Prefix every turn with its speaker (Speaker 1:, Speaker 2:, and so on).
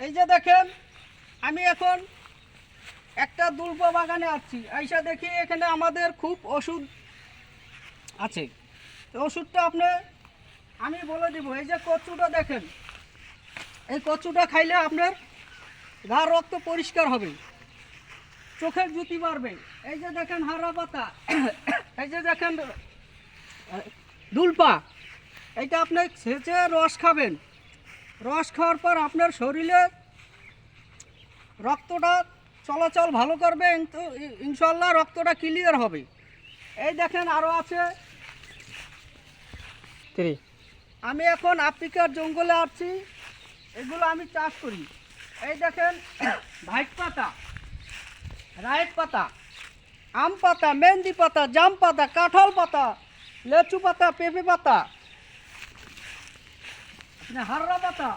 Speaker 1: এই যে দেখেন আমি এখন একটা দুল্পা বাগানে আসছি, আইসা দেখি এখানে আমাদের খুব ওষুধ আছে। তো ওষুধটা আমি বলে দিব। এই যে কচুটা দেখেন, এই কচুটা খাইলে আপনার গা রক্ত পরিষ্কার হবে, চোখের জ্যোতি বাড়বে। এই যে দেখেন হারা পাতা, এই যে দেখেন দুলপা, এইটা আপনি সেচে রস খাবেন। রস খাওয়ার পর আপনার শরীরে রক্তটা চলাচল ভালো করবে, ইনশাল্লাহ রক্তটা ক্লিয়ার হবে। এই দেখেন আরও আছে। আমি এখন আফ্রিকার জঙ্গলে আসছি, এগুলো আমি চাষ করি। এই দেখেন ভাইট পাতা, রায়েট পাতা, আম পাতা, মেহেন্দি পাতা, জাম পাতা, কাঁঠাল পাতা, লেচু পাতা, পেঁপে পাতা, হাররা পাতা,